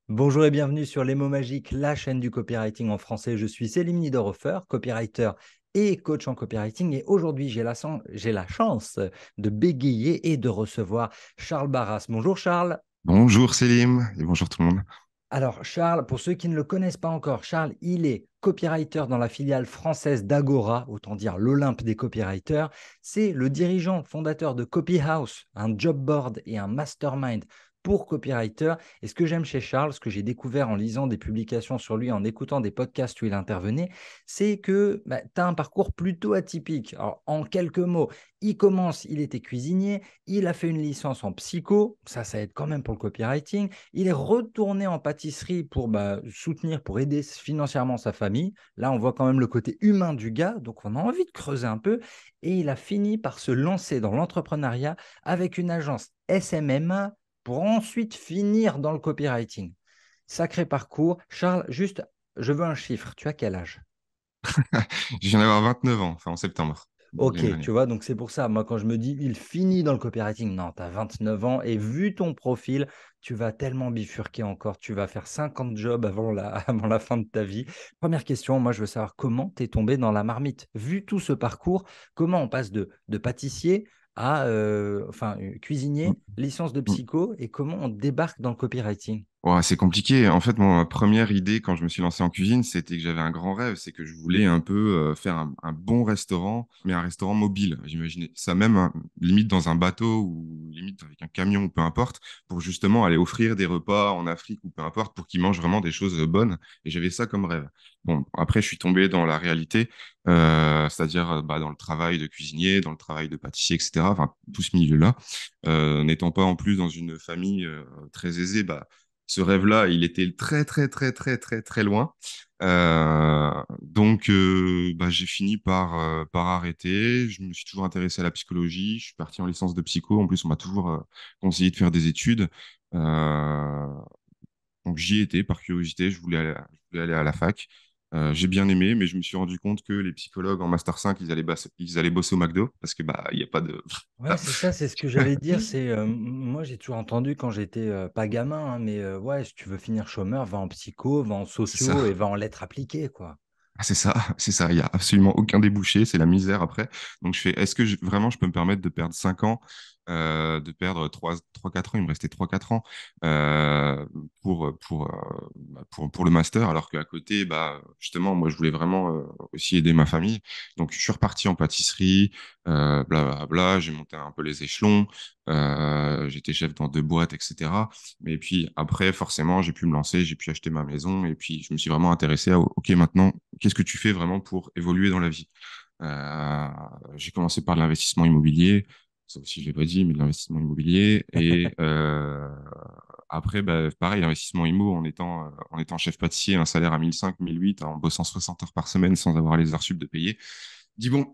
Bonjour et bienvenue sur Les mots magiques, la chaîne du copywriting en français. Je suis Selim Niederhofer, copywriter et coach en copywriting. Et aujourd'hui, j'ai la chance de bégayer et de recevoir Charles Barras. Bonjour Charles. Bonjour Célim et bonjour tout le monde. Alors Charles, pour ceux qui ne le connaissent pas encore, Charles, il est copywriter dans la filiale française d'Agora, autant dire l'Olympe des copywriters. C'est le dirigeant fondateur de Copyhouse, un job board et un mastermind pour copywriters. Et ce que j'aime chez Charles, ce que j'ai découvert en lisant des publications sur lui, en écoutant des podcasts où il intervenait, c'est que tu as un parcours plutôt atypique. Alors, en quelques mots, il était cuisinier, il a fait une licence en psycho, ça aide quand même pour le copywriting. Il est retourné en pâtisserie pour soutenir, pour aider financièrement sa famille. Là, on voit quand même le côté humain du gars, donc on a envie de creuser un peu. Et il a fini par se lancer dans l'entrepreneuriat avec une agence SMMA pour ensuite finir dans le copywriting. Sacré parcours. Charles, juste, je veux un chiffre. Tu as quel âge? Je viens d'avoir 29 ans, enfin en septembre de Ok, l'année dernière. tu vois, donc c'est pour ça, moi, quand je me dis, il finit dans le copywriting, non, tu as 29 ans et vu ton profil, tu vas tellement bifurquer encore, tu vas faire 50 jobs avant avant la fin de ta vie. Première question, moi, je veux savoir comment tu es tombé dans la marmite. Vu tout ce parcours, comment on passe de pâtissier à Mm, cuisinier, licence de mm. psycho et comment on débarque dans le copywriting? Ouais, c'est compliqué. En fait, ma première idée quand je me suis lancé en cuisine, c'était que j'avais un grand rêve, c'est que je voulais un peu faire un bon restaurant, mais un restaurant mobile. J'imaginais ça même limite dans un bateau ou limite avec un camion ou peu importe, pour justement aller offrir des repas en Afrique ou peu importe, pour qu'ils mangent vraiment des choses bonnes. Et j'avais ça comme rêve. Bon, après, je suis tombé dans la réalité, c'est-à-dire dans le travail de cuisinier, dans le travail de pâtissier, etc. Enfin, tout ce milieu-là. N'étant pas en plus dans une famille très aisée, ce rêve-là, il était très, très, très, très, très, très loin. J'ai fini par arrêter. Je me suis toujours intéressé à la psychologie. Je suis parti en licence de psycho. En plus, on m'a toujours conseillé de faire des études. Euh, donc, j'y étais par curiosité. Je voulais aller à la fac. J'ai bien aimé, mais je me suis rendu compte que les psychologues en Master 5, ils allaient bosser au McDo parce que il y a pas de. Ouais, c'est ça, c'est ce que j'allais dire. Moi, j'ai toujours entendu quand j'étais pas gamin, hein, mais ouais, si tu veux finir chômeur, va en psycho, va en C'est ça. sociaux et va en lettres appliquées, quoi. Ah, c'est ça, c'est ça. Il y a absolument aucun débouché, c'est la misère après. Donc je fais, est-ce que vraiment je peux me permettre de perdre 5 ans, de perdre 4 ans, il me restait 3 4 ans pour le master, alors qu'à côté, justement, moi je voulais vraiment aussi aider ma famille. Donc je suis reparti en pâtisserie, blablabla, j'ai monté un peu les échelons, j'étais chef dans 2 boîtes, etc. Mais puis après, forcément, j'ai pu me lancer, j'ai pu acheter ma maison, et puis je me suis vraiment intéressé à, OK, maintenant, qu'est-ce que tu fais vraiment pour évoluer dans la vie? Euh, j'ai commencé par l'investissement immobilier, ça aussi je l'ai pas dit, mais de l'investissement immobilier. Et après, pareil, l'investissement immo en étant chef pâtissier, un salaire à 1 500, 1 800, en bossant 60 heures par semaine sans avoir les heures sup de payer. Dis bon,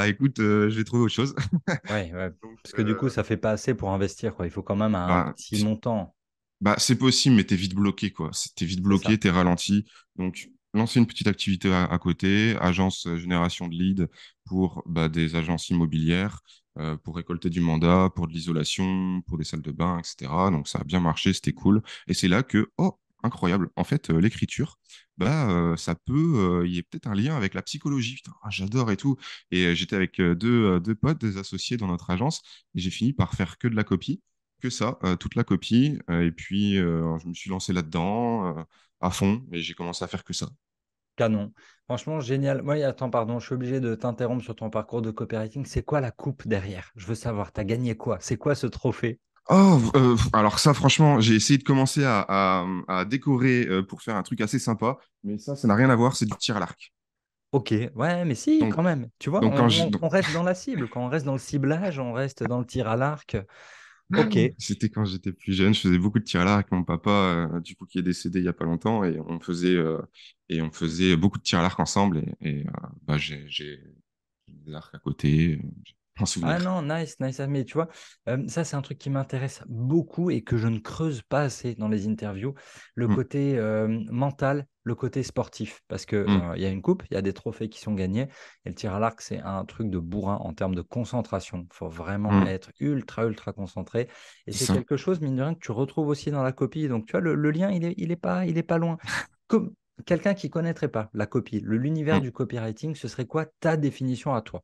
écoute, je vais trouver autre chose. Ouais, ouais. Donc, Parce que du coup, ça fait pas assez pour investir, quoi. Il faut quand même un bah, petit montant. c'est possible, mais t'es vite bloqué, quoi. T'es vite C'est ça. bloqué, t'es ralenti. Donc, lancer une petite activité à côté, agence génération de leads pour des agences immobilières, pour récolter du mandat, pour de l'isolation, pour des salles de bain, etc. Donc, ça a bien marché, c'était cool. Et c'est là que, oh, incroyable, en fait, l'écriture, ça peut, il y a peut-être un lien avec la psychologie. Putain, ah, j'adore et tout. Et j'étais avec deux potes, des associés dans notre agence, et j'ai fini par faire que de la copie que ça, toute la copie. Et puis, je me suis lancé là-dedans à fond et j'ai commencé à faire que ça. Canon. Franchement, génial. Moi, attends, pardon, je suis obligé de t'interrompre sur ton parcours de copywriting. C'est quoi la coupe derrière? Je veux savoir, t'as gagné quoi? C'est quoi ce trophée? Oh, alors ça, franchement, j'ai essayé de commencer à décorer pour faire un truc assez sympa, mais ça n'a rien à voir, c'est du tir à l'arc. Ok, ouais, mais si, Donc, quand même. Tu vois, donc quand je, on reste dans la cible. Quand on reste dans le ciblage, on reste dans le tir à l'arc. Ok, c'était quand j'étais plus jeune, je faisais beaucoup de tir à l'arc avec mon papa, du coup, qui est décédé il y a pas longtemps, et on faisait beaucoup de tir à l'arc ensemble, et j'ai des arcs à côté. en Ah souvenir. non, nice, nice. Mais tu vois, ça, c'est un truc qui m'intéresse beaucoup et que je ne creuse pas assez dans les interviews. Le Mm, côté mental, le côté sportif. Parce que, mm, il y a une coupe, il y a des trophées qui sont gagnés. Et le tir à l'arc, c'est un truc de bourrin en termes de concentration. Il faut vraiment mm. être ultra, ultra concentré. Et C'est c'est ça. quelque chose, mine de rien, que tu retrouves aussi dans la copie. Donc, tu vois, le lien, il est pas loin. Comme quelqu'un qui connaîtrait pas la copie, l'univers Mm, du copywriting, ce serait quoi ta définition à toi?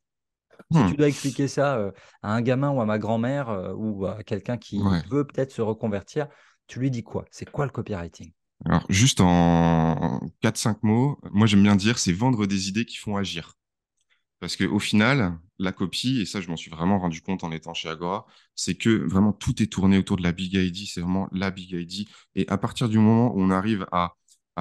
Si tu mm. dois expliquer ça à un gamin ou à ma grand-mère ou à quelqu'un qui Ouais. veut peut-être se reconvertir, tu lui dis quoi? C'est quoi le copywriting? Alors, juste en 4 5 mots, moi j'aime bien dire, c'est vendre des idées qui font agir. Parce qu'au final, la copie, et ça je m'en suis vraiment rendu compte en étant chez Agora, c'est que vraiment tout est tourné autour de la Big ID, c'est vraiment la Big ID. Et à partir du moment où on arrive à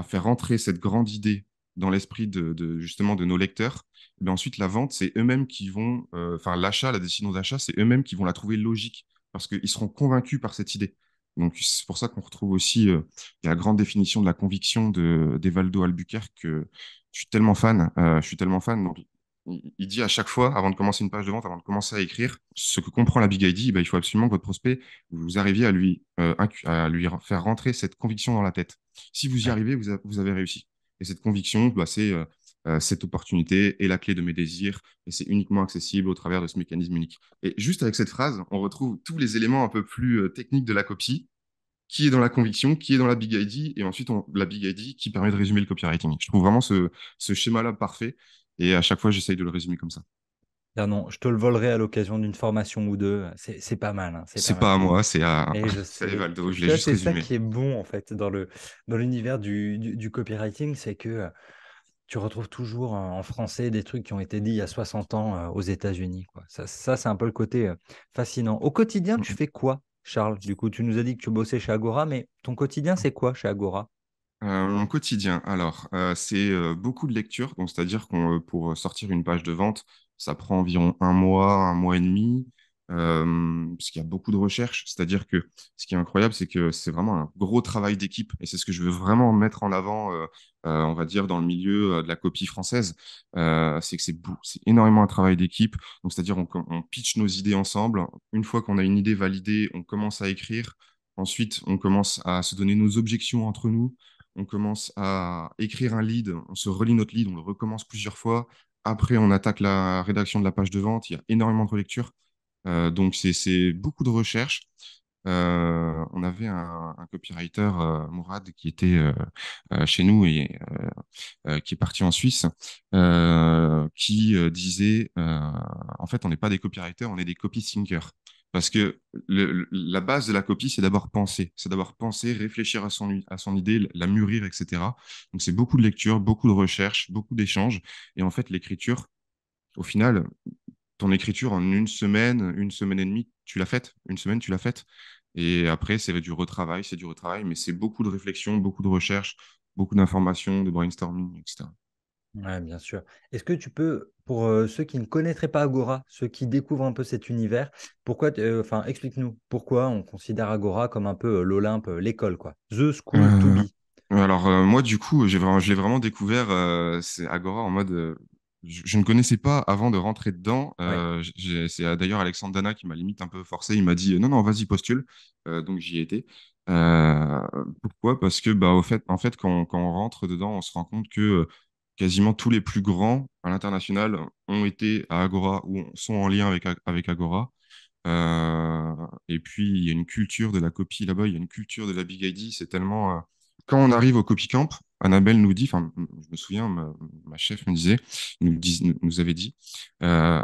faire rentrer cette grande idée dans l'esprit justement de nos lecteurs, ben ensuite la vente, c'est eux-mêmes qui vont, enfin l'achat, la décision d'achat, c'est eux-mêmes qui vont la trouver logique, parce qu'ils seront convaincus par cette idée. Donc c'est pour ça qu'on retrouve aussi la grande définition de la conviction d'Evaldo Albuquerque que je suis tellement fan, je suis tellement fan. Donc il dit à chaque fois, avant de commencer une page de vente, avant de commencer à écrire, ce que comprend la Big ID, ben, il faut absolument que votre prospect, vous arriviez à lui faire rentrer cette conviction dans la tête. Si vous y Ouais. arrivez, vous avez réussi. Et cette conviction, bah, c'est cette opportunité est la clé de mes désirs, et c'est uniquement accessible au travers de ce mécanisme unique. Et juste avec cette phrase, on retrouve tous les éléments un peu plus techniques de la copie, qui est dans la conviction, qui est dans la Big ID, et ensuite la Big ID qui permet de résumer le copywriting. Je trouve vraiment ce schéma-là parfait, et à chaque fois, j'essaye de le résumer comme ça. Ah non, je te le volerai à l'occasion d'une formation ou deux. C'est pas mal, hein, c'est pas C'est mal. pas à moi, c'est à, Et je c'est à sais, Evaldo, je l'ai ça juste c'est ça résumé. qui est bon en fait dans l'univers du copywriting, c'est que tu retrouves toujours en français des trucs qui ont été dits il y a 60 ans aux États-Unis, quoi. Ça c'est un peu le côté fascinant. Au quotidien, tu fais quoi, Charles? Du coup, tu nous as dit que tu bossais chez Agora, mais ton quotidien, c'est quoi chez Agora? Mon quotidien, alors, c'est beaucoup de lecture, donc c'est-à-dire qu'on pour sortir une page de vente, ça prend environ un mois et demi, parce qu'il y a beaucoup de recherches. C'est-à-dire que ce qui est incroyable, c'est que c'est vraiment un gros travail d'équipe, et c'est ce que je veux vraiment mettre en avant, on va dire, dans le milieu de la copie française. C'est que c'est énormément un travail d'équipe. Donc c'est-à-dire on pitch nos idées ensemble. Une fois qu'on a une idée validée, on commence à écrire. Ensuite, on commence à se donner nos objections entre nous. On commence à écrire un lead, on se relit notre lead, on le recommence plusieurs fois. Après, on attaque la rédaction de la page de vente. Il y a énormément de relecture. Donc, c'est beaucoup de recherche. On avait un copywriter, Mourad, qui était chez nous et qui est parti en Suisse, qui disait, en fait, on n'est pas des copywriters, on est des copy thinkers. Parce que la base de la copie, c'est d'abord penser. C'est d'abord penser, réfléchir à son idée, la mûrir, etc. Donc, c'est beaucoup de lecture, beaucoup de recherche, beaucoup d'échanges. Et en fait, l'écriture, au final, ton écriture en une semaine et demie, tu l'as faite. Une semaine, tu l'as faite. Et après, c'est du retravail, mais c'est beaucoup de réflexion, beaucoup de recherche, beaucoup d'informations, de brainstorming, etc. Ouais, bien sûr. Est-ce que tu peux, pour ceux qui ne connaîtraient pas Agora, ceux qui découvrent un peu cet univers, enfin, explique-nous pourquoi on considère Agora comme un peu l'Olympe, l'école, quoi. The School to Euh, be. alors, moi, du coup, je l'ai vraiment découvert, c'est Agora en mode. Je ne connaissais pas avant de rentrer dedans. Ouais. C'est d'ailleurs Alexandre Dana qui m'a limite un peu forcé. Il m'a dit non, non, vas-y, postule. Donc, j'y ai été. Pourquoi? Parce que, bah, en fait quand on rentre dedans, on se rend compte que quasiment tous les plus grands à l'international ont été à Agora ou sont en lien avec Agora. Et puis, il y a une culture de la copie là-bas, il y a une culture de la Big ID. C'est tellement. Quand on arrive au copy camp, Annabelle nous dit, enfin, je me souviens, ma chef me disait, nous avait dit, euh,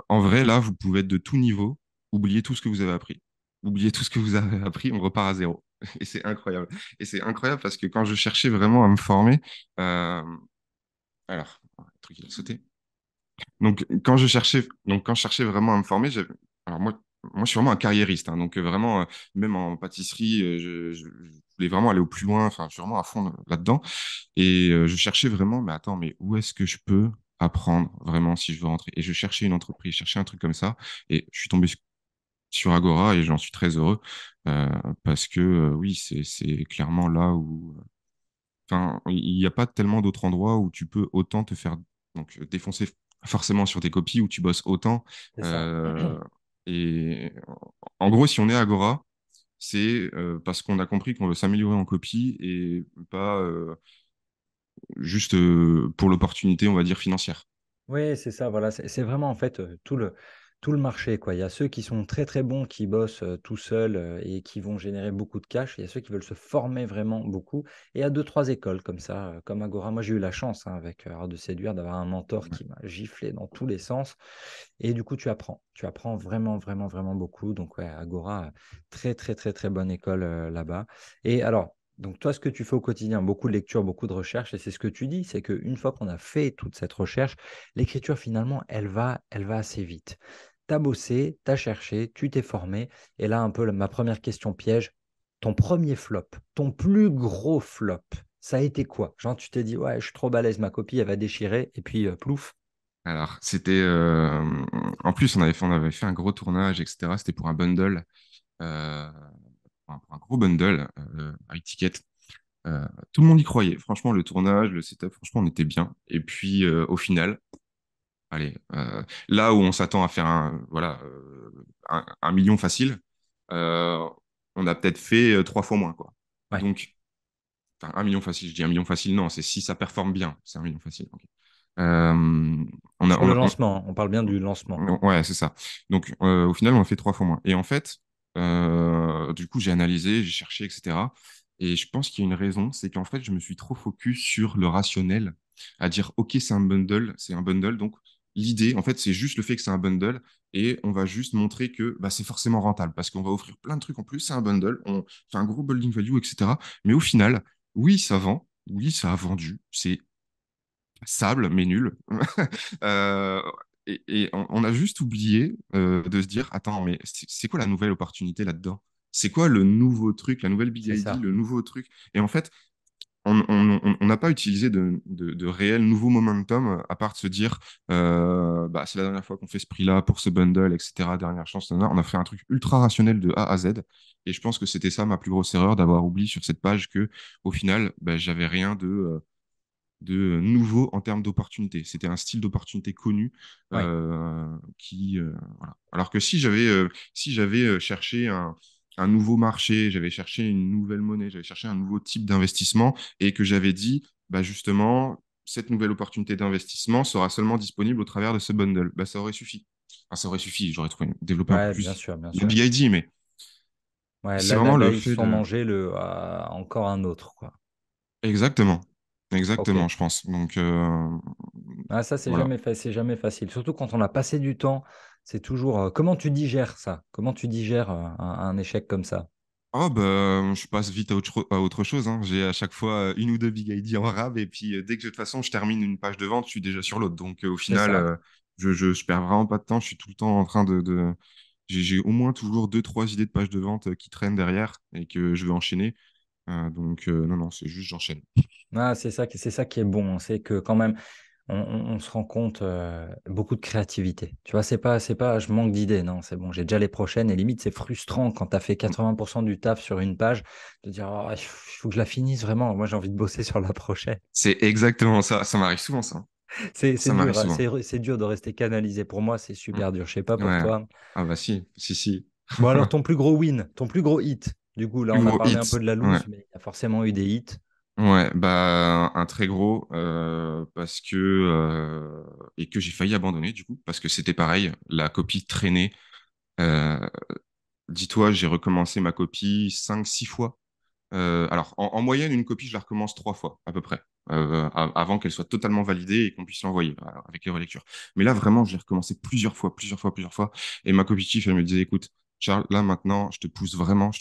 en vrai, là, vous pouvez être de tout niveau, oubliez tout ce que vous avez appris. Oubliez tout ce que vous avez appris, on repart à zéro. Et c'est incroyable. Et c'est incroyable parce que quand je cherchais vraiment à me former, euh, alors, le truc, il a sauté. Donc quand je cherchais vraiment à me former, alors moi, je suis vraiment un carriériste, hein, donc vraiment, même en pâtisserie, je voulais vraiment aller au plus loin. Enfin, je suis vraiment à fond là-dedans, et je cherchais vraiment, mais attends, mais où est-ce que je peux apprendre vraiment si je veux rentrer? Et je cherchais une entreprise, je cherchais un truc comme ça, et je suis tombé sur Agora et j'en suis très heureux euh, parce que oui, c'est clairement là où, enfin, il n'y a pas tellement d'autres endroits où tu peux autant te faire donc défoncer forcément sur tes copies où tu bosses autant. C'est ça. Euh, et en gros, si on est Agora, c'est parce qu'on a compris qu'on veut s'améliorer en copie et pas juste pour l'opportunité, on va dire, financière. Oui, c'est ça, voilà. C'est vraiment en fait tout le marché, quoi. Il y a ceux qui sont très très bons, qui bossent tout seuls et qui vont générer beaucoup de cash. Il y a ceux qui veulent se former vraiment beaucoup. Et il y a deux, trois écoles comme ça, comme Agora. Moi, j'ai eu la chance hein, avec Art de séduire d'avoir un mentor Ouais. qui m'a giflé dans tous les sens. Et du coup, tu apprends. Tu apprends vraiment, vraiment, vraiment beaucoup. Donc, ouais, Agora, très, très, très, très bonne école là-bas. Et alors, donc toi, ce que tu fais au quotidien, beaucoup de lectures, beaucoup de recherches, et c'est ce que tu dis, c'est qu'une fois qu'on a fait toute cette recherche, l'écriture, finalement, elle va assez vite. Tu as bossé, tu as cherché, tu t'es formé. Et là, un peu ma première question piège, ton premier flop, ton plus gros flop, ça a été quoi? Genre, tu t'es dit, ouais, je suis trop balèze, ma copie, elle va déchirer, et puis plouf. Alors, c'était. En plus, on avait fait un gros tournage, etc. C'était pour un bundle, euh, pour un gros bundle avec ticket. Tout le monde y croyait. Franchement, le tournage, le setup, franchement, on était bien. Et puis, au final, allez, là où on s'attend à faire voilà, un million facile, euh, on a peut-être fait trois fois moins, quoi. Ouais. Donc, enfin, un million facile, je dis un million facile, non, c'est si ça performe bien, c'est un million facile. Ok. On a, Sur on le a- lancement, hein, on parle bien du lancement. Ouais, c'est ça. Donc, au final, on a fait trois fois moins. Et en fait, du coup, j'ai analysé, j'ai cherché, etc. Et je pense qu'il y a une raison, c'est qu'en fait, je me suis trop focus sur le rationnel, à dire, OK, c'est un bundle. Donc, l'idée, en fait, c'est juste le fait que c'est un bundle et on va juste montrer que bah, c'est forcément rentable parce qu'on va offrir plein de trucs en plus. C'est un bundle, on fait un gros building value, etc. Mais au final, oui, ça vend. Oui, ça a vendu. C'est sable, mais nul. Euh, et on a juste oublié de se dire, attends, mais c'est quoi la nouvelle opportunité là-dedans? C'est quoi le nouveau truc, la nouvelle Big C'est ID, ça. le nouveau truc? Et en fait, on n'a pas utilisé de réel nouveau momentum à part de se dire, bah, c'est la dernière fois qu'on fait ce prix-là pour ce bundle, etc. Dernière chance, nanana. On a fait un truc ultra rationnel de A à Z. Et je pense que c'était ça ma plus grosse erreur d'avoir oublié sur cette page que, au final, bah, j'avais rien de nouveau en termes d'opportunité. C'était un style d'opportunité connu Ouais. voilà. Alors que si j'avais cherché un nouveau marché, j'avais cherché une nouvelle monnaie, j'avais cherché un nouveau type d'investissement et que j'avais dit, bah justement, cette nouvelle opportunité d'investissement sera seulement disponible au travers de ce bundle, bah ça aurait suffi. Enfin, ça aurait suffi, j'aurais trouvé, développé un peu Ouais, bien plus sûr, bien la sûr. Big ID, mais Ouais, c'est là, là, vraiment là, le ils se fait sont de... mangés encore un autre, quoi. Exactement, Ok. exactement, je pense. Donc, Ah, ça, voilà. c'est jamais facile. Surtout quand on a passé du temps, c'est toujours. Comment tu digères ça? Comment tu digères un échec comme ça? Oh bah, je passe vite à autre chose, hein. J'ai à chaque fois une ou deux big ID en rab et puis dès que de toute façon je termine une page de vente, je suis déjà sur l'autre. Donc au C'est final, ça. je perds vraiment pas de temps. Je suis tout le temps en train J'ai au moins toujours deux, trois idées de pages de vente qui traînent derrière et que je vais enchaîner. Non, non, c'est juste j'enchaîne. Ah, c'est ça qui est bon, hein. C'est que quand même, on se rend compte beaucoup de créativité. Tu vois, c'est pas, je manque d'idées. Non, c'est bon, j'ai déjà les prochaines. Et limite, c'est frustrant quand tu as fait 80% du taf sur une page de dire, oh, il faut que je la finisse vraiment. Moi, j'ai envie de bosser sur la prochaine. C'est exactement ça. Ça m'arrive souvent, ça. C'est Ça m'arrive dur, hein. souvent. C'est dur de rester canalisé. Pour moi, c'est Mm. super dur. Je sais pas pour Ouais. toi. Ah bah si, si, si. Bon, alors ton plus gros win, ton plus gros hit. Du coup, là, Plus on a gros parlé un peu hit. de la Ouais. loose, mais il y a forcément eu des hits. Ouais, bah un très gros parce que et que j'ai failli abandonner du coup parce que c'était pareil, la copie traînait. Euh, Dis-toi, j'ai recommencé ma copie cinq, six fois. Alors en moyenne, une copie, je la recommence trois fois à peu près avant qu'elle soit totalement validée et qu'on puisse l'envoyer avec les relectures. Mais là vraiment, je l'ai recommencé plusieurs fois, plusieurs fois, plusieurs fois. Et ma copie chief, elle me disait, écoute, Charles, là maintenant, je te pousse vraiment,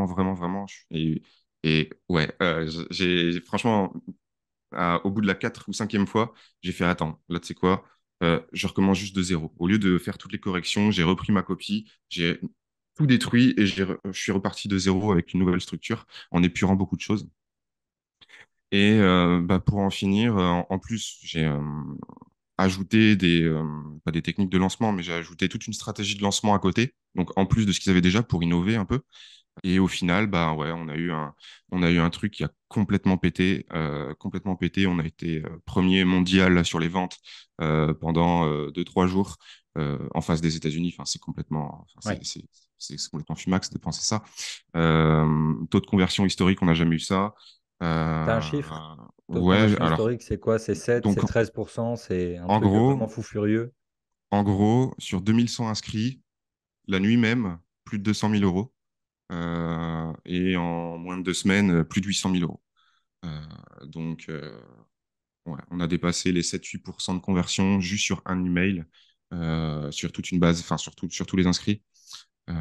vraiment, vraiment. Et ouais, j'ai franchement au bout de la quatrième ou cinquième fois, j'ai fait, attends, là, tu sais quoi, je recommence juste de zéro. Au lieu de faire toutes les corrections, j'ai repris ma copie, j'ai tout détruit et je suis reparti de zéro avec une nouvelle structure en épurant beaucoup de choses. Et bah, pour en finir, en plus, j'ai ajouté pas des techniques de lancement, mais j'ai ajouté toute une stratégie de lancement à côté. Donc, en plus de ce qu'ils avaient déjà pour innover un peu. Et au final, bah ouais, on a eu un truc qui a complètement pété, complètement pété. On a été premier mondial sur les ventes pendant 2, 3 jours en face des États-Unis. Enfin, c'est complètement, enfin, Ouais. c'est complètement fumax de penser ça. Taux de conversion historique, on n'a jamais eu ça. T'as un Euh, chiffre? Taux de ouais, conversion alors, historique, c'est quoi? C'est 7, donc, c'est 13%, c'est un en truc vraiment gros, fou furieux. sur 2100 inscrits, la nuit même, plus de 200 000 euros. Et en moins de 2 semaines, plus de 800 000 euros. Euh, donc, ouais, on a dépassé les 7-8% de conversion juste sur un email, sur toute une base, enfin, sur tous les inscrits, euh,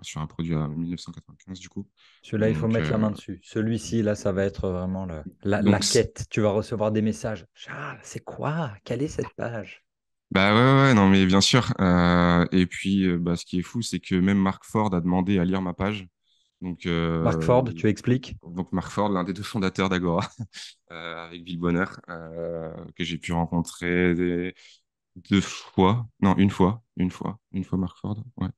sur un produit à 1995 du coup. Celui-là, il faut Donc, mettre la main dessus. Celui-ci, là, ça va être vraiment la donc quête. Tu vas recevoir des messages. Charles, c'est quoi? Quelle est cette page? bah ouais, non, mais bien sûr. Et puis, bah, ce qui est fou, c'est que même Mark Ford a demandé à lire ma page. Donc, Mark Ford, tu expliques? Mark Ford, l'un des deux fondateurs d'Agora, avec Bill Bonner, que j'ai pu rencontrer 2 fois, non, une fois Mark Ford, ouais.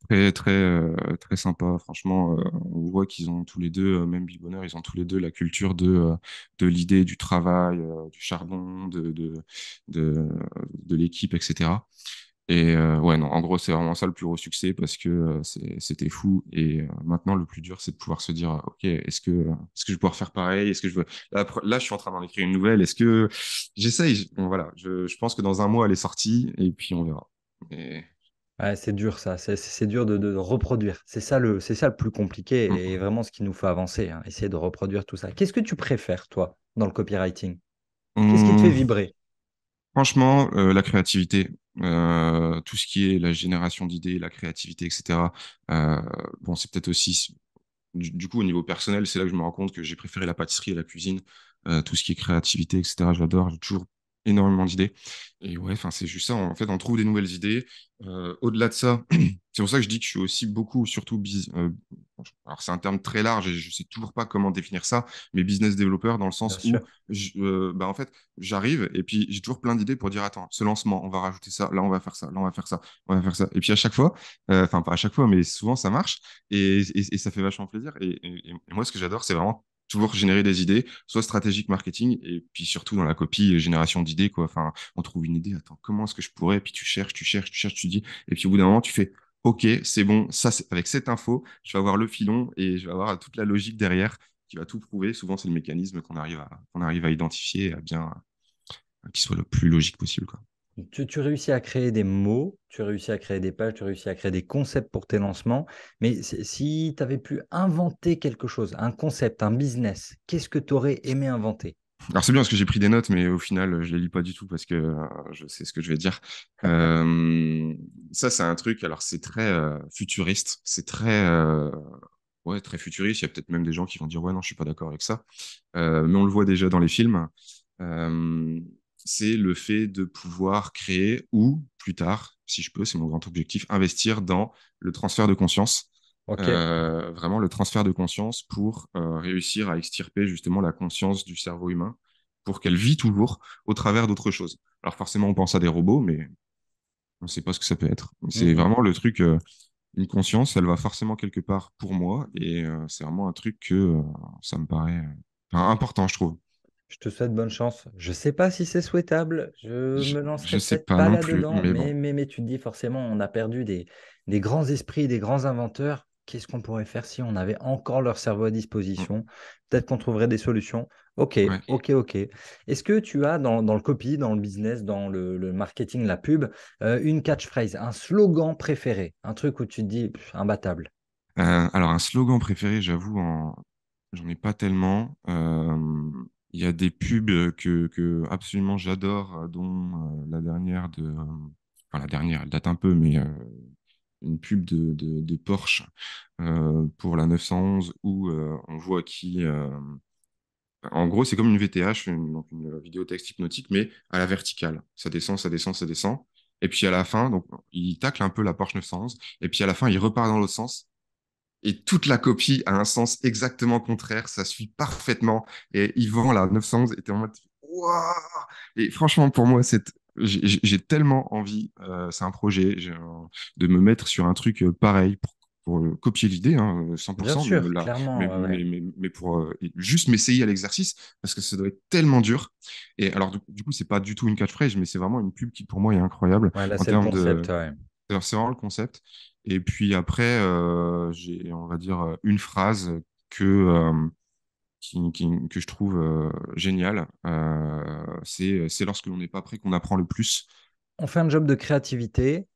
Très, très, très sympa. Franchement, on voit qu'ils ont tous les deux, même Bill Bonner, ils ont tous les deux la culture de l'idée, du travail, du charbon, de, de l'équipe, etc. Et ouais, non, en gros, c'est vraiment ça le plus gros succès parce que c'était fou. Et maintenant, le plus dur, c'est de pouvoir se dire, OK, est-ce que je vais pouvoir faire pareil? Est-ce que je veux... Là, je suis en train d'en écrire une nouvelle. Est-ce que j'essaye? Bon, voilà, je pense que dans un mois, elle est sortie et puis on verra. Et... Ouais, c'est dur ça, c'est dur de reproduire. C'est ça le plus compliqué et Mm. vraiment ce qui nous fait avancer, hein, essayer de reproduire tout ça. Qu'est-ce que tu préfères, toi, dans le copywriting? Qu'est-ce qui te fait Hum, vibrer? Franchement, la créativité, tout ce qui est la génération d'idées, la créativité, etc. Euh, bon, c'est peut-être aussi du coup, au niveau personnel, c'est là que je me rends compte que j'ai préféré la pâtisserie et la cuisine. Tout ce qui est créativité, etc. J'adore. J'ai toujours énormément d'idées. Et ouais, enfin, c'est juste ça. En fait, on trouve des nouvelles idées. Au-delà de ça, c'est pour ça que je dis que je suis aussi beaucoup, surtout, alors c'est un terme très large et je sais toujours pas comment définir ça, mais business developer dans le Bien sens où, sûr. bah, en fait, j'arrive et puis j'ai toujours plein d'idées pour dire, attends, ce lancement, on va rajouter ça, là, on va faire ça, là, on va faire ça, on va faire ça. Et puis à chaque fois, enfin, pas à chaque fois, mais souvent, ça marche et ça fait vachement plaisir. Et moi, ce que j'adore, c'est vraiment toujours générer des idées, soit stratégique marketing, et puis surtout dans la copie, génération d'idées, quoi. Enfin, on trouve une idée, attends, comment est-ce que je pourrais? Puis tu cherches, tu cherches, tu cherches, tu dis, et puis au bout d'un moment, tu fais, OK, c'est bon, ça, avec cette info, je vais avoir le filon et je vais avoir toute la logique derrière qui va tout prouver. Souvent, c'est le mécanisme qu'on arrive à identifier et à bien, qu'il soit le plus logique possible, quoi. Tu réussis à créer des mots, tu réussis à créer des pages, tu réussis à créer des concepts pour tes lancements. Mais si tu avais pu inventer quelque chose, un concept, un business, qu'est-ce que tu aurais aimé inventer? Alors c'est bien parce que j'ai pris des notes, mais au final, je les lis pas du tout parce que je sais ce que je vais dire. Euh, Ça, c'est un truc. Alors c'est très futuriste, c'est très ouais, très futuriste. Il y a peut-être même des gens qui vont dire ouais non, je suis pas d'accord avec ça. Mais on le voit déjà dans les films. Euh, c'est le fait de pouvoir créer ou plus tard, si je peux, c'est mon grand objectif, investir dans le transfert de conscience. Ok. Vraiment le transfert de conscience pour réussir à extirper justement la conscience du cerveau humain pour qu'elle vit toujours au travers d'autres choses. Alors forcément, on pense à des robots, mais on ne sait pas ce que ça peut être. C'est Mhm. vraiment le truc, une conscience, elle va forcément quelque part pour moi, et c'est vraiment un truc que ça me paraît enfin, important, je trouve. Je te souhaite bonne chance. Je ne sais pas si c'est souhaitable. Je Je, me je lancerai sais peut-être pas pas non plus, là-dedans, mais bon. mais tu te dis forcément, on a perdu des grands esprits, des grands inventeurs. Qu'est-ce qu'on pourrait faire si on avait encore leur cerveau à Mm, disposition? Peut-être qu'on trouverait des solutions. Ok, ouais. ok, ok. Est-ce que tu as dans le copy, dans le business, dans le marketing, la pub, une catchphrase, un slogan préféré, un truc où tu te dis pff, imbattable? Alors, un slogan préféré, j'avoue, j'en ai pas tellement. Il y a des pubs que absolument j'adore, dont la dernière enfin, la dernière, elle date un peu, mais une pub de Porsche pour la 911 où on voit en gros, c'est comme une VTH, donc une vidéotexte hypnotique, mais à la verticale. Ça descend, ça descend, ça descend. Et puis à la fin, donc, il tacle un peu la Porsche 911. Et puis à la fin, il repart dans l'autre sens. Et toute la copie a un sens exactement contraire. Ça suit parfaitement. Et Yvan, là, 911, était en mode Waouh. Et franchement, pour moi, j'ai tellement envie, c'est un projet, de me mettre sur un truc pareil pour copier l'idée, hein, Bien 100%, sûr, clairement, ouais, ouais. mais pour juste m'essayer à l'exercice, parce que ça doit être tellement dur. Et alors, du coup, c'est pas du tout une catchphrase, mais c'est vraiment une pub qui, pour moi, est incroyable Ouais, là, en c'est le termes de. concept, ouais. C'est vraiment le concept. Et puis après, j'ai, on va dire, une phrase que, que je trouve géniale. C'est lorsque l'on n'est pas prêt qu'on apprend le plus. On fait un job de créativité.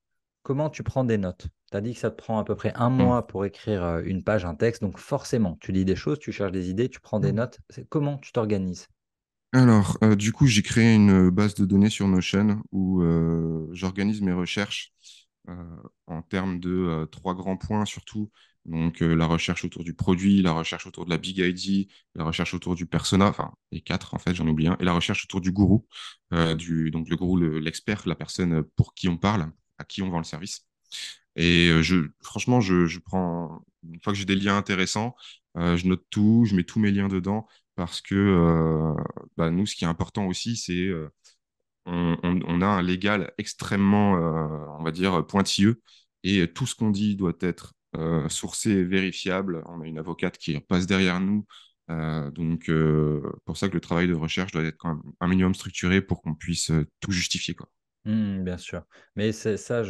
Comment tu prends des notes? Tu as dit que ça te prend à peu près un mois pour écrire une page, un texte. Donc forcément, tu lis des choses, tu cherches des idées, tu prends des Mm. notes. Comment tu t'organises? Alors, du coup, j'ai créé une base de données sur Notion où j'organise mes recherches euh, en termes de trois grands points surtout. Donc, la recherche autour du produit, la recherche autour de la big ID, la recherche autour du persona, enfin, les quatre en fait, j'en oublie un, et la recherche autour du gourou, donc le gourou, l'expert, la personne pour qui on parle, à qui on vend le service. Et franchement, je prends, une fois que j'ai des liens intéressants, je note tout, je mets tous mes liens dedans parce que bah, nous, ce qui est important aussi, c'est on a un légal extrêmement, on va dire, pointilleux et tout ce qu'on dit doit être sourcé et vérifiable. On a une avocate qui passe derrière nous. Donc, pour ça que le travail de recherche doit être quand même un minimum structuré pour qu'on puisse tout justifier, quoi. Bien sûr. Mais c'est ça,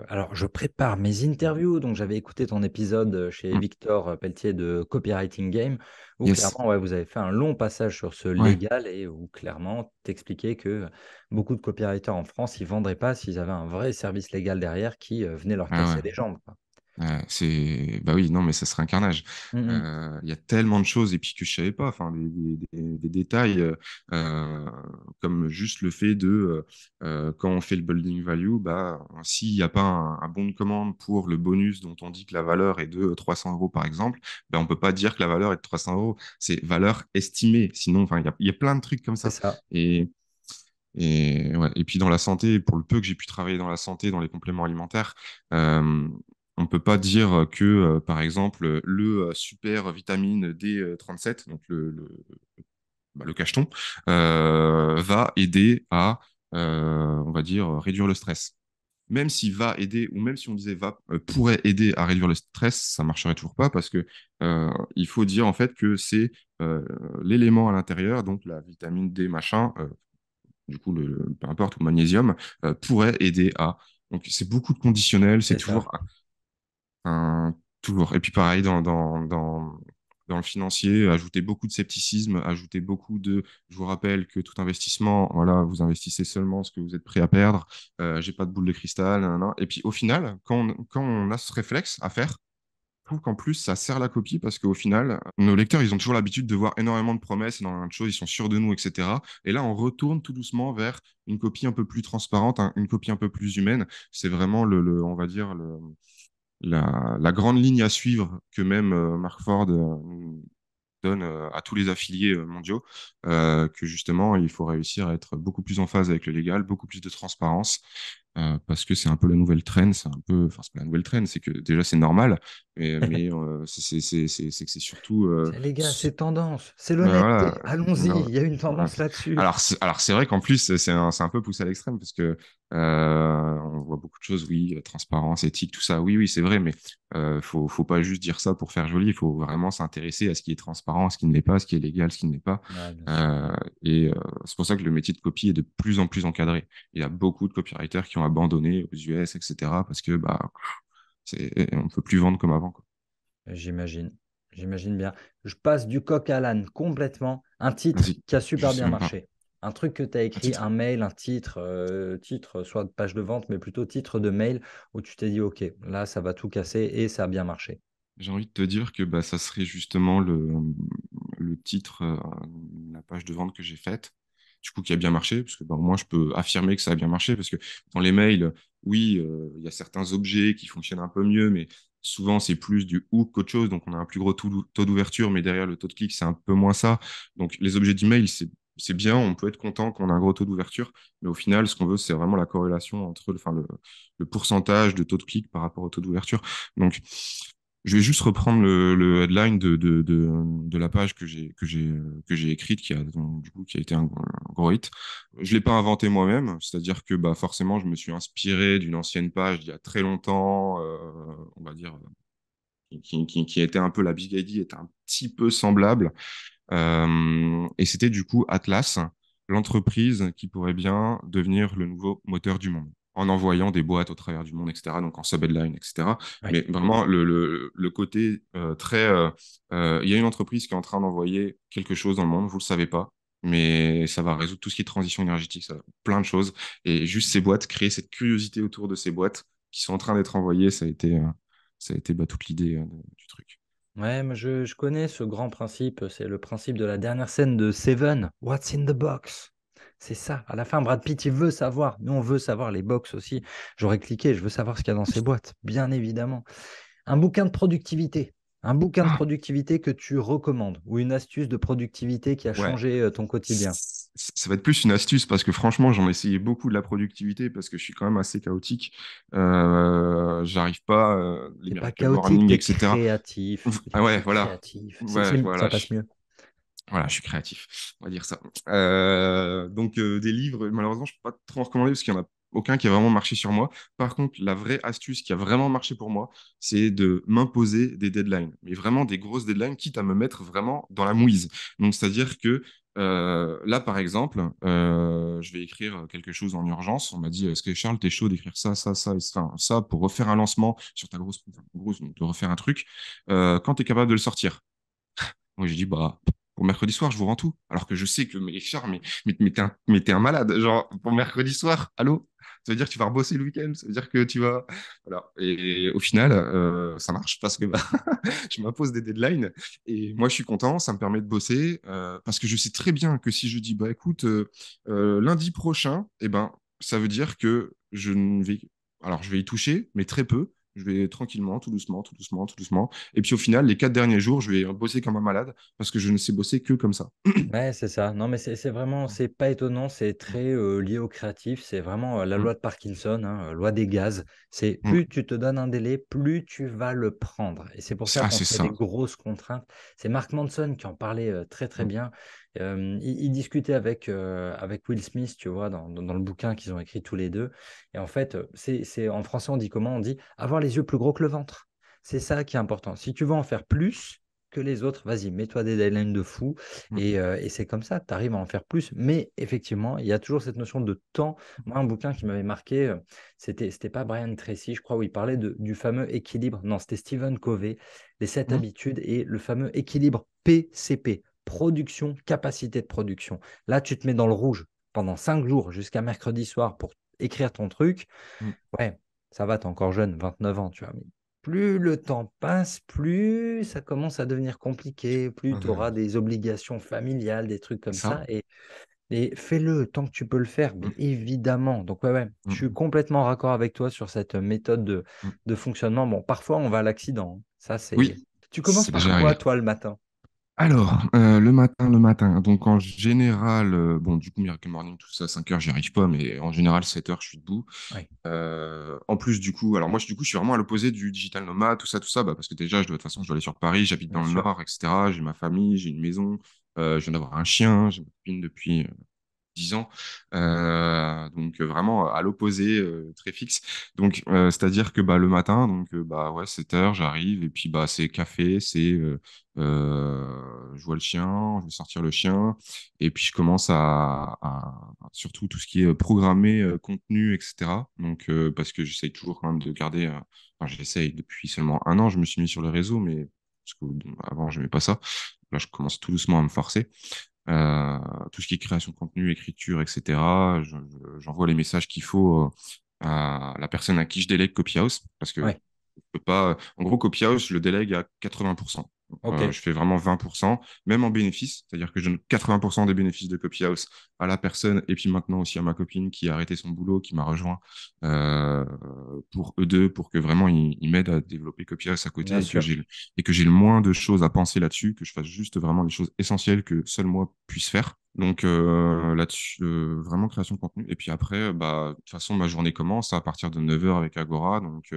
alors, je prépare mes interviews. Donc, j'avais écouté ton épisode chez Mm. Victor Pelletier de Copywriting Game, où Yes. clairement, ouais, vous avez fait un long passage sur ce Ouais. légal et où clairement, t'expliquais que beaucoup de copywriters en France, ils vendraient pas s'ils avaient un vrai service légal derrière qui venait leur Ah casser ouais. les jambes, quoi. Bah oui, non, mais ça serait un carnage. Hum, hum. Il y a tellement de choses et puis que je savais pas, enfin des détails euh, comme juste le fait de quand on fait le building value, bah s'il n'y a pas un bon de commande pour le bonus dont on dit que la valeur est de 300 euros par exemple, bah on peut pas dire que la valeur est de 300 euros, c'est valeur estimée. Sinon, enfin il y a plein de trucs comme C'est ça. ça. Et ouais. Et puis dans la santé, pour le peu que j'ai pu travailler dans la santé, dans les compléments alimentaires, on ne peut pas dire que, par exemple, le super vitamine D37, donc le cacheton, va aider à, on va dire, réduire le stress. Même s'il va aider, ou même si on disait pourrait aider à réduire le stress, ça marcherait toujours pas parce que il faut dire en fait que c'est l'élément à l'intérieur, donc la vitamine D machin, du coup, peu importe, ou magnésium, pourrait aider à. Donc, c'est beaucoup de conditionnels, c'est C'est ça. toujours toujours. Et puis, pareil, dans le financier, ajouter beaucoup de scepticisme, ajouter beaucoup de. Je vous rappelle que tout investissement, voilà, vous investissez seulement ce que vous êtes prêt à perdre. J'ai pas de boule de cristal. Nan. Et puis, au final, quand on a ce réflexe à faire, je trouve qu'en plus, ça sert la copie parce qu'au final, nos lecteurs, ils ont toujours l'habitude de voir énormément de promesses, énormément de choses, ils sont sûrs de nous, etc. Et là, on retourne tout doucement vers une copie un peu plus transparente, une copie un peu plus humaine. C'est vraiment on va dire, la grande ligne à suivre que même Mark Ford donne à tous les affiliés mondiaux, que justement, il faut réussir à être beaucoup plus en phase avec le légal, beaucoup plus de transparence, parce que c'est un peu la nouvelle trend, c'est un peu, enfin, c'est pas la nouvelle trend, c'est que déjà c'est normal, mais c'est que c'est surtout, Les gars, c'est tendance, c'est voilà, l'honnêteté. Allons-y, il y a une voilà. tendance là-dessus. Alors c'est vrai qu'en plus c'est un peu poussé à l'extrême parce que on voit beaucoup de choses, oui, transparence, éthique, tout ça, oui, oui, c'est vrai, mais faut pas juste dire ça pour faire joli, il faut vraiment s'intéresser à ce qui est transparent, ce qui ne l'est pas, ce qui est légal, ce qui ne l'est pas. Ouais, bien sûr. Euh, et c'est pour ça que le métier de copie est de plus en plus encadré. Il y a beaucoup de copywriters qui ont abandonné aux US, etc. parce que bah on peut plus vendre comme avant, quoi. J'imagine. J'imagine bien. Je passe du coq à l'âne complètement. Un titre Vas-y, qui a je super sais bien même pas. marché. Un truc que tu as Un écrit, titre. un mail, un titre, titre, soit de page de vente, mais plutôt titre de mail, où tu t'es dit, OK, là, ça va tout casser et ça a bien marché. J'ai envie de te dire que bah, ça serait justement le titre, la page de vente que j'ai faite, du coup qui a bien marché, parce que bah, au moins je peux affirmer que ça a bien marché, parce que dans les mails, oui, il y a certains objets qui fonctionnent un peu mieux, mais souvent c'est plus du hook qu'autre chose, donc on a un plus gros taux d'ouverture, mais derrière le taux de clic, c'est un peu moins ça. Donc les objets d'email, c'est bien, on peut être content qu'on a un gros taux d'ouverture, mais au final, ce qu'on veut, c'est vraiment la corrélation entre le pourcentage de taux de clic par rapport au taux d'ouverture. Donc, je vais juste reprendre le headline de la page que j'ai écrite, qui a, donc, du coup, qui a été un gros hit. Je l'ai pas inventé moi-même, c'est-à-dire que bah, forcément, je me suis inspiré d'une ancienne page d'il y a très longtemps, on va dire qui était un peu la Big ID, était un petit peu semblable. Et c'était du coup Atlas, l'entreprise qui pourrait bien devenir le nouveau moteur du monde, en envoyant des boîtes au travers du monde, etc., donc en sub-headline, etc. Ouais. Mais vraiment, le côté très... il y a une entreprise qui est en train d'envoyer quelque chose dans le monde, vous le savez pas, mais ça va résoudre tout ce qui est transition énergétique, ça va plein de choses. Et juste ces boîtes, créer cette curiosité autour de ces boîtes qui sont en train d'être envoyées, ça a été bah, toute l'idée du truc. Ouais, mais je connais ce grand principe. C'est le principe de la dernière scène de Seven. What's in the box? C'est ça. À la fin, Brad Pitt, il veut savoir. Nous, on veut savoir les box aussi. J'aurais cliqué, je veux savoir ce qu'il y a dans ces boîtes, bien évidemment. Un bouquin de productivité. Un bouquin de Ah, productivité que tu recommandes ou une astuce de productivité qui a ouais. changé ton quotidien. Ça va être plus une astuce parce que franchement, j'en ai essayé beaucoup de la productivité parce que je suis quand même assez chaotique. J'arrive pas, les T'es pas Miracle chaotique, Morning, t'es etc. créatif. Ah ouais, T'es voilà. créatif. Ouais, Ça voilà, passe mieux. voilà, je suis créatif, on va dire ça. Donc, des livres, malheureusement, je peux pas trop en recommander parce qu'il y en a aucun qui a vraiment marché sur moi. Par contre, la vraie astuce qui a vraiment marché pour moi, c'est de m'imposer des deadlines, mais vraiment des grosses deadlines, quitte à me mettre vraiment dans la mouise. Donc, c'est-à-dire que là, par exemple, je vais écrire quelque chose en urgence. On m'a dit, est-ce que Charles, t'es chaud d'écrire ça, enfin, ça pour refaire un lancement sur ta grosse, de refaire un truc, quand tu es capable de le sortir. Moi, j'ai dit, bah, pour mercredi soir, je vous rends tout. Alors que je sais que, mais Richard, mais t'es un malade. Genre, pour mercredi soir, allô? Ça veut dire que tu vas rebosser le week-end. Ça veut dire que tu vas. Voilà. Et au final, ça marche parce que bah, je m'impose des deadlines. Et moi, je suis content. Ça me permet de bosser. Parce que je sais très bien que si je dis, bah, écoute, lundi prochain, eh ben, ça veut dire que je ne vais. Alors, je vais y toucher, mais très peu. Je vais tranquillement, tout doucement, tout doucement, tout doucement. Et puis au final, les 4 derniers jours, je vais bosser comme un malade parce que je ne sais bosser que comme ça. Ouais, c'est ça. Non, mais c'est vraiment, c'est pas étonnant, c'est très lié au créatif. C'est vraiment la Mm, loi de Parkinson, hein, loi des gaz. C'est mm. plus tu te donnes un délai, plus tu vas le prendre. Et c'est pour ça Ah, qu'on c'est se met des ça. grosses contraintes. C'est Mark Manson qui en parlait très très Mm, bien. Il discutait avec Will Smith, tu vois, dans le bouquin qu'ils ont écrit tous les deux. Et en fait, en français, on dit comment? On dit avoir les yeux plus gros que le ventre. C'est ça qui est important. Si tu veux en faire plus que les autres, vas-y, mets-toi des deadlines de fou. mm, Et c'est comme ça, tu arrives à en faire plus. Mais effectivement, il y a toujours cette notion de temps. Moi, un bouquin qui m'avait marqué, c'était pas Brian Tracy, je crois, où il parlait du fameux équilibre. Non, c'était Stephen Covey, les 7 habitudes et le fameux équilibre PCP, production, capacité de production. Là, tu te mets dans le rouge pendant 5 jours jusqu'à mercredi soir pour écrire ton truc. mm. Ouais, ça va, t'es encore jeune, 29 ans, tu vois. Mais plus le temps passe, plus ça commence à devenir compliqué, plus Ah, tu ben, auras des obligations familiales, des trucs comme ça. ça. Et fais-le tant que tu peux le faire, mais Mm, évidemment. Donc, ouais, ouais, je suis mm, complètement raccord avec toi sur cette méthode mm. de fonctionnement. Bon, parfois, on va à l'accident, hein. Ça, c'est. Oui, Tu commences c'est par déjà quoi, arrivé. toi, le matin? Alors, le matin. Donc, en général, bon, du coup, Miracle Morning, tout ça, 5 heures, j'y arrive pas, mais en général, 7 heures, je suis debout. Oui, En plus, du coup, alors moi, du coup, je suis vraiment à l'opposé du digital nomade, tout ça, bah, parce que déjà, de toute façon, je dois aller sur Paris, j'habite bien dans le sûr. Nord, etc. J'ai ma famille, j'ai une maison, je viens d'avoir un chien, j'ai ma copine depuis 10 ans. Donc vraiment à l'opposé, très fixe. Donc c'est-à-dire que bah, le matin, donc bah ouais, 7 heures, j'arrive et puis bah c'est café, c'est je vois le chien, je vais sortir le chien et puis je commence surtout tout ce qui est programmé, contenu, etc. Donc parce que j'essaye toujours quand même de garder, enfin j'essaye depuis seulement un an, je me suis mis sur les réseaux, mais parce que avant je n'aimais pas ça. Là, je commence tout doucement à me forcer. Euh, tout ce qui est création de contenu, écriture, etc. J'envoie les messages qu'il faut à la personne à qui je délègue Copyhouse, parce que Oui, je peux pas. En gros, Copyhouse, je le délègue à 80%. ok, Je fais vraiment 20%, même en bénéfice, c'est-à-dire que je donne 80% des bénéfices de Copyhouse à la personne et puis maintenant aussi à ma copine qui a arrêté son boulot, qui m'a rejoint euh, pour eux deux, pour que vraiment ils m'aident à développer Copyhouse à côté bien sûr. et que j'ai le moins de choses à penser là-dessus, que je fasse juste vraiment les choses essentielles que seul moi puisse faire. Donc là-dessus, vraiment création de contenu. Et puis après, bah, de toute façon, ma journée commence à partir de 9 heures avec Agora. Donc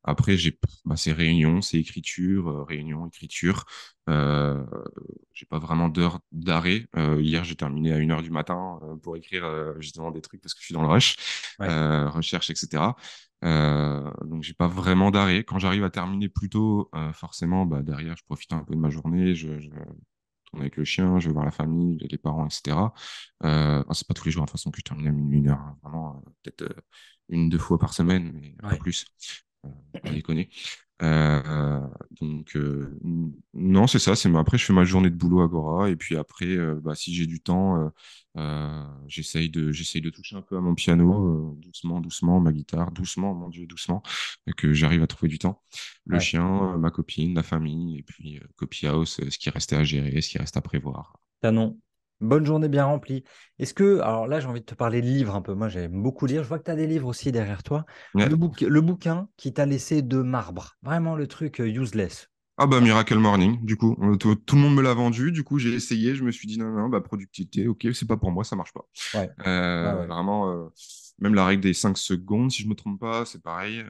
après, c'est réunion, c'est écriture, réunion, écriture. Euh, j'ai pas vraiment d'heure d'arrêt. Hier, j'ai terminé à 1 heure du matin pour écrire justement des trucs parce que je suis dans le rush, Ouais. recherche, etc. Donc j'ai pas vraiment d'arrêt. Quand j'arrive à terminer plus tôt, forcément, bah, derrière, je profite un peu de ma journée. Je tourne avec le chien, je vais voir la famille, les parents, etc. C'est pas tous les jours, de toute façon, que je termine à minuit, 1 heure, hein. Vraiment, peut-être 1, 2 fois par semaine, mais pas Ouais. plus. Pas déconner. Euh, donc, non, c'est ça. Après, je fais ma journée de boulot à Agora. Et puis après, bah, si j'ai du temps, j'essaye de toucher un peu à mon piano, doucement, doucement, ma guitare, doucement, mon Dieu, doucement, et que j'arrive à trouver du temps. Le Ouais. chien, ma copine, la famille, et puis Copy House, ce qui restait à gérer, ce qui reste à prévoir. Canon. Bonne journée bien remplie. Est-ce que, alors là, j'ai envie de te parler de livres un peu. Moi, j'aime beaucoup lire. Je vois que tu as des livres aussi derrière toi. Ouais. Le bouquin qui t'a laissé de marbre. Vraiment le truc useless. Ah bah Miracle Morning, du coup, tout le monde me l'a vendu, du coup j'ai essayé, je me suis dit non, non, bah productivité, ok, c'est pas pour moi, ça marche pas. Ouais. Ouais, ouais. Vraiment, même la règle des 5 secondes, si je me trompe pas, c'est pareil,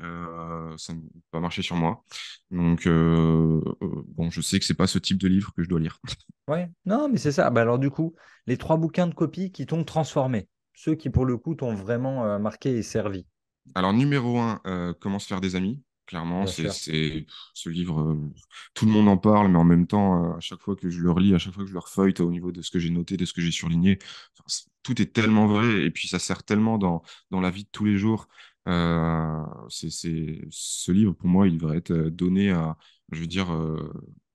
ça n'a pas marché sur moi. Donc, bon, je sais que c'est pas ce type de livre que je dois lire. Ouais. Non, mais c'est ça. Bah, alors, du coup, les trois bouquins de copie qui t'ont transformé. Ceux qui, pour le coup, t'ont vraiment marqué et servi. Alors, numéro un, comment se faire des amis. Clairement, Bien sûr. ce livre, tout le monde en parle, mais en même temps, à chaque fois que je le relis, à chaque fois que je le refeuille, au niveau de ce que j'ai noté, de ce que j'ai surligné, enfin, tout est tellement vrai, et puis ça sert tellement dans la vie de tous les jours. Ce livre, pour moi, il devrait être donné à, je veux dire,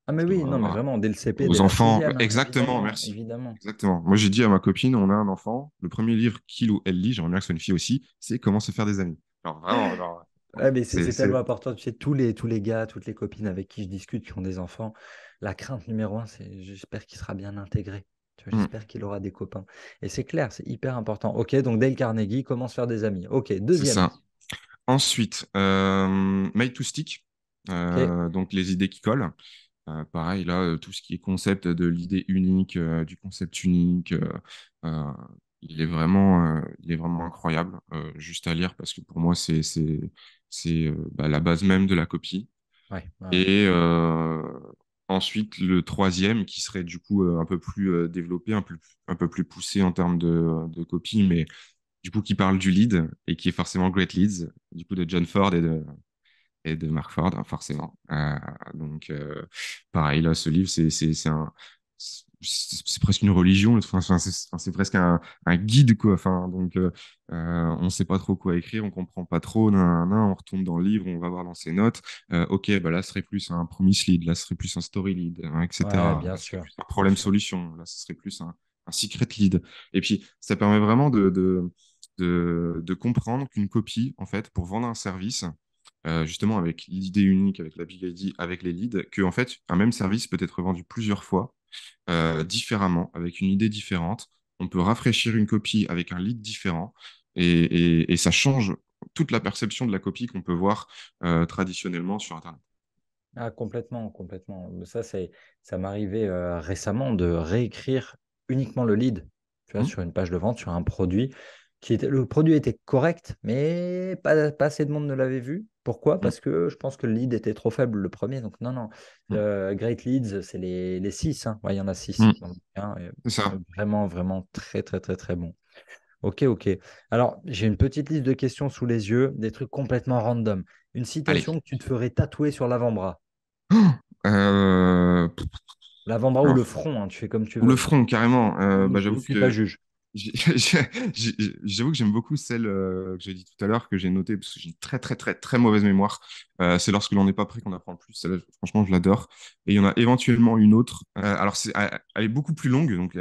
Ah, mais oui, non, mais vraiment, dès le CP, dès aux la enfants. sixième, hein, Exactement, évidemment, merci. évidemment. Exactement. Moi, j'ai dit à ma copine, on a un enfant, le premier livre qu'il ou elle lit, j'aimerais bien que ce soit une fille aussi, c'est Comment se faire des amis. Alors, vraiment, genre, Ouais, mais c'est, c'est c'est... tellement important. Tu sais, tous les gars, toutes les copines avec qui je discute qui ont des enfants, la crainte numéro un, c'est j'espère qu'il sera bien intégré. Tu vois, Mm, j'espère qu'il aura des copains. Et c'est clair, c'est hyper important. Ok, donc Dale Carnegie, comment se faire des amis. Ok, c'est deuxième. ça. Ensuite, Made to Stick, Ok. donc les idées qui collent. Pareil, là, tout ce qui est concept de l'idée unique, du concept unique, euh, il est vraiment incroyable, juste à lire parce que pour moi, c'est la base même de la copie. Ouais, ouais, ouais. Et ensuite, le troisième, qui serait du coup un peu plus développé, un peu plus poussé en termes de copie, mais du coup qui parle du lead et qui est forcément Great Leads, du coup de John Ford et de Mark Ford, hein, forcément. Donc, pareil, là, ce livre, c'est presque une religion. Enfin, c'est presque un guide, quoi. Enfin, donc, on ne sait pas trop quoi écrire, on comprend pas trop. Nan, nan, nan, on retourne dans le livre, on va voir dans ses notes. Ok, bah là, ce serait plus un promise lead, là, ce serait plus un story lead, hein, Ouais, etc. bien Là, ce serait sûr, plus un bien sûr. problème-solution. Là, ce serait plus un secret lead. Et puis, ça permet vraiment de comprendre qu'une copie, en fait, pour vendre un service, justement avec l'idée unique, avec la Big ID, avec les leads, que en fait, un même service peut être vendu plusieurs fois, différemment, avec une idée différente. On peut rafraîchir une copie avec un lead différent et ça change toute la perception de la copie qu'on peut voir traditionnellement sur Internet. Ah, complètement, complètement. Ça m'arrivait récemment de réécrire uniquement le lead, tu vois, Hmm. sur une page de vente, sur un produit le produit était correct, mais pas assez de monde ne l'avait vu. Pourquoi? Hmm. Parce que je pense que le lead était trop faible, le premier. Donc, non, non. Hmm. Great Leads, c'est les 6, hein. Ouais, il y en a six Hmm. dans le bouquin, et C'est ça. vraiment, vraiment très, très, très, très bon. Ok, ok. Alors, j'ai une petite liste de questions sous les yeux, des trucs complètement random. Une citation Allez. que tu te ferais tatouer sur l'avant-bras. Euh, L'avant-bras ou alors, le front, hein, tu fais comme tu ou le veux. front, carrément. Bah, Je j'avoue suis pas que juge. J'ai- j'ai- J'avoue que j'aime beaucoup celle que j'ai dit tout à l'heure, que j'ai notée, parce que j'ai une très, très, très, très mauvaise mémoire. C'est lorsque l'on n'est pas prêt qu'on apprend le plus. Celle-là, franchement, je l'adore. Et il y en a éventuellement une autre. Alors, elle est beaucoup plus longue. Donc,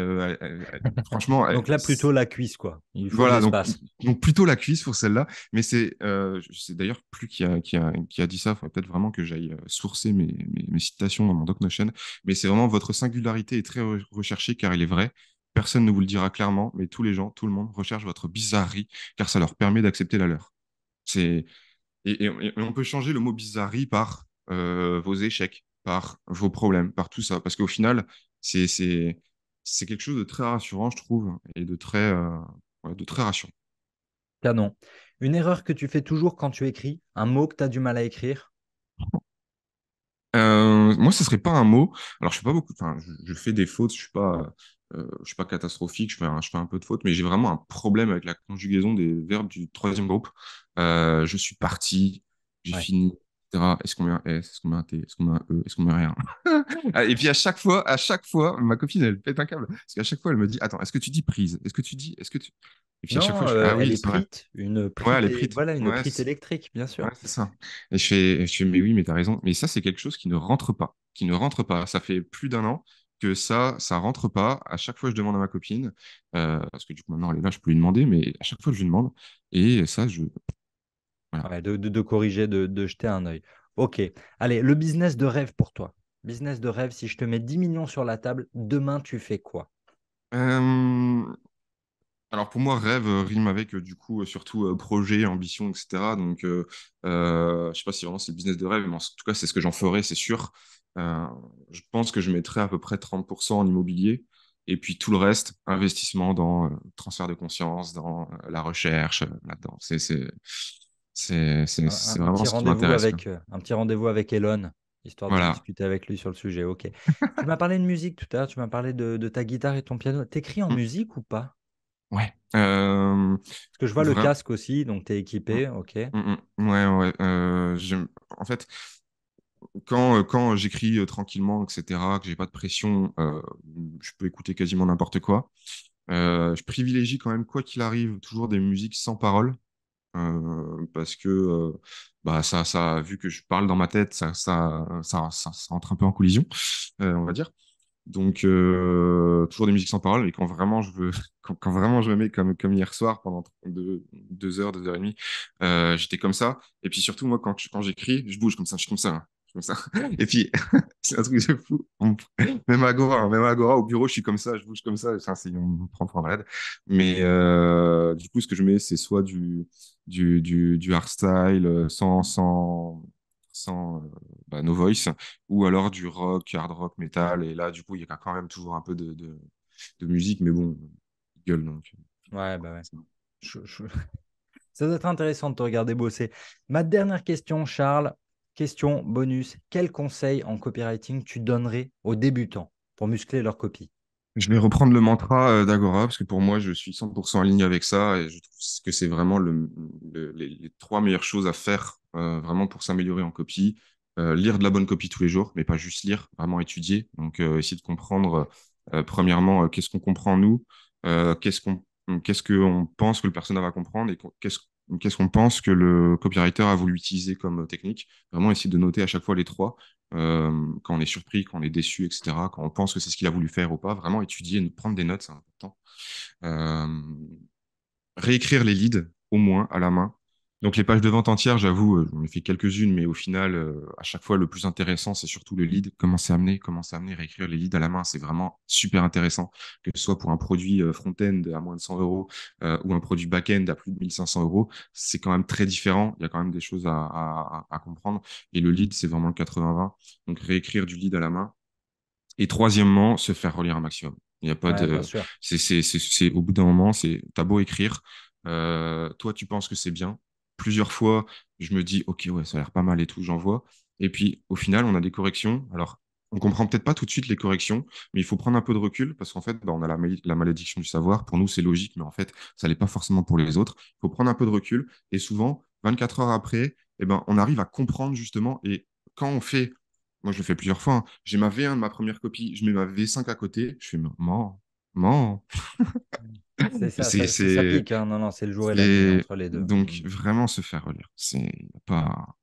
franchement, Donc là, plutôt la cuisse, quoi. Il faut de voilà. Donc, l'espace. donc, plutôt la cuisse pour celle-là. Mais je sais d'ailleurs plus qui a dit ça. Il faudrait peut-être vraiment que j'aille sourcer mes citations dans mon Doc Notion. Mais c'est vraiment votre singularité est très recherchée car elle est vraie. Personne ne vous le dira clairement, mais tous les gens, tout le monde recherche votre bizarrerie, car ça leur permet d'accepter la leur. C'est... et on peut changer le mot bizarrerie par vos échecs, par vos problèmes, par tout ça. Parce qu'au final, c'est, c'est, c'est quelque chose de très rassurant, je trouve, et ouais, de très rassurant. Canon. Une erreur que tu fais toujours quand tu écris, un mot que tu as du mal à écrire. Moi, ce serait pas un mot. Alors, je fais pas beaucoup. Enfin, je fais des fautes. Je suis pas catastrophique. Je fais un peu de fautes, mais j'ai vraiment un problème avec la conjugaison des verbes du troisième groupe. Je suis parti, j'ai Ouais. fini, etc. Est-ce qu'on met un S? Est-ce qu'on met un T? Est-ce qu'on met un E? Est-ce qu'on met rien? Ah, et puis à chaque fois, ma copine, elle pète un câble. Parce qu'à chaque fois, elle me dit, attends, est-ce que tu dis prise? Est-ce que tu... Et puis à chaque Non, fois, je fais, ah elle oui, est c'est vrai. prite, une Ouais, elle prite est prête. voilà, une Ouais, prite électrique, bien sûr. ouais, c'est ça. Et je fais, mais oui, mais t'as raison. Mais ça, c'est quelque chose qui ne rentre pas. Qui ne rentre pas. Ça fait plus d'un an que ça rentre pas. À chaque fois, je demande à ma copine, parce que du coup, maintenant, elle est là, je peux lui demander, mais à chaque fois, je lui demande. Et ça, voilà. Ouais, de corriger, de jeter un œil. Ok. Allez, le business de rêve pour toi. Business de rêve, si je te mets 10 millions sur la table, demain, tu fais quoi? Euh, alors pour moi, rêve rime avec du coup surtout projet, ambition, etc. Donc je sais pas si vraiment c'est le business de rêve, mais en tout cas c'est ce que j'en ferai, c'est sûr. Euh, je pense que je mettrai à peu près 30% en immobilier et puis tout le reste, investissement dans transfert de conscience, dans la recherche, là-dedans. C'est Un vraiment petit ce qui rendez-vous m'intéresse, quoi. avec, un petit rendez-vous avec Elon, histoire de Voilà. discuter avec lui sur le sujet. Ok. Tu m'as parlé de musique tout à l'heure, tu m'as parlé de ta guitare et ton piano. T'écris en Mm. musique ou pas? Ouais. Parce que je vois le Vraiment. casque aussi, donc tu es Mm. équipé. Ok. Ouais, ouais. En fait, quand j'écris tranquillement, etc., que j'ai pas de pression, je peux écouter quasiment n'importe quoi. Je privilégie quand même, quoi qu'il arrive, toujours des musiques sans paroles, parce que bah, vu que je parle dans ma tête, ça rentre un peu en collision, on va dire. Donc, toujours des musiques sans paroles. Et quand vraiment je veux, quand vraiment je me mets comme hier soir pendant 2 heures, 2 heures et demie, j'étais comme ça. Et puis surtout, moi, quand j'écris, je bouge comme ça, je suis comme ça, hein. Je suis comme ça. Et puis, c'est un truc de fou. Même à Agora, au bureau, je suis comme ça, je bouge comme ça. Enfin, on me prend pour un malade. Mais du coup, ce que je mets, c'est soit du hardstyle sans bah, no voice, ou alors du rock, hard rock, metal. Et là, du coup, il y a quand même toujours un peu de musique, mais bon, gueule donc. Ouais, bah ouais. Je- je- Ça doit être intéressant de te regarder bosser. Ma dernière question, Charles, question bonus. Quel conseil en copywriting tu donnerais aux débutants pour muscler leur copie? Je vais reprendre le mantra d'Agora, parce que pour moi, je suis 100% en ligne avec ça, et je trouve que c'est vraiment les trois meilleures choses à faire vraiment pour s'améliorer en copie. Lire de la bonne copie tous les jours, mais pas juste lire, vraiment étudier. Donc, essayer de comprendre, premièrement, qu'est-ce qu'on comprend nous, qu'est-ce qu'on pense que le personnage va comprendre, et qu'est-ce qu'on pense que le copywriter a voulu utiliser comme technique. Vraiment essayer de noter à chaque fois les trois, quand on est surpris, quand on est déçu, etc., quand on pense que c'est ce qu'il a voulu faire ou pas, vraiment étudier, prendre des notes, c'est important. Euh, Réécrire les leads, au moins, à la main. Donc les pages de vente entières, j'avoue, j'en ai fait quelques-unes, mais au final, à chaque fois, le plus intéressant, c'est surtout le lead. Comment c'est amené, réécrire les leads à la main, c'est vraiment super intéressant, que ce soit pour un produit front-end à moins de 100 euros ou un produit back-end à plus de 1500 euros, c'est quand même très différent. Il y a quand même des choses à comprendre. Et le lead, c'est vraiment le 80-20. Donc réécrire du lead à la main. Et troisièmement, se faire relire un maximum. Il n'y a pas Ouais, bien de. sûr. Au bout d'un moment, t'as beau écrire, toi, tu penses que c'est bien. Plusieurs fois, je me dis, OK, ouais, ça a l'air pas mal et tout, j'envoie. Et puis, au final, on a des corrections. Alors, on comprend peut-être pas tout de suite les corrections, mais il faut prendre un peu de recul parce qu'en fait, bah, on a la malédiction du savoir. Pour nous, c'est logique, mais en fait, ça l'est pas forcément pour les autres. Il faut prendre un peu de recul. Et souvent, 24 heures après, eh ben, on arrive à comprendre justement. Et quand on fait moi, je le fais plusieurs fois, hein. J'ai ma V1 de ma première copie, je mets ma V5 à côté, je fais mort, mort. C'est Et ça, ça pique, hein. Non, non, c'est le jour et la nuit entre les deux. donc vraiment se faire relire. C'est pas.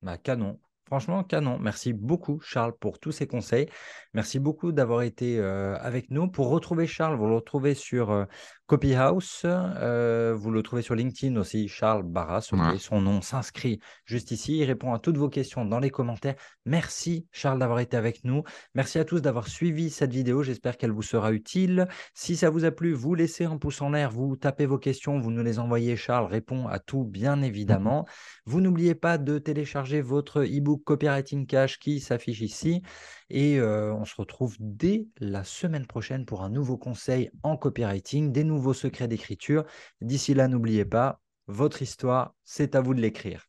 Bah, canon. Franchement, canon. Merci beaucoup, Charles, pour tous ces conseils. Merci beaucoup d'avoir été avec nous. Pour retrouver Charles, vous le retrouvez sur Copy House, vous le trouvez sur LinkedIn aussi, Charles Barras, ok, Ouais. son nom s'inscrit juste ici, il répond à toutes vos questions dans les commentaires. Merci Charles d'avoir été avec nous, merci à tous d'avoir suivi cette vidéo, j'espère qu'elle vous sera utile. Si ça vous a plu, vous laissez un pouce en l'air, vous tapez vos questions, vous nous les envoyez, Charles répond à tout bien Mhm. évidemment. Vous n'oubliez pas de télécharger votre e-book Copywriting Cash qui s'affiche ici. Et on se retrouve dès la semaine prochaine pour un nouveau conseil en copywriting, des nouveaux secrets d'écriture. D'ici là, n'oubliez pas, votre histoire, c'est à vous de l'écrire.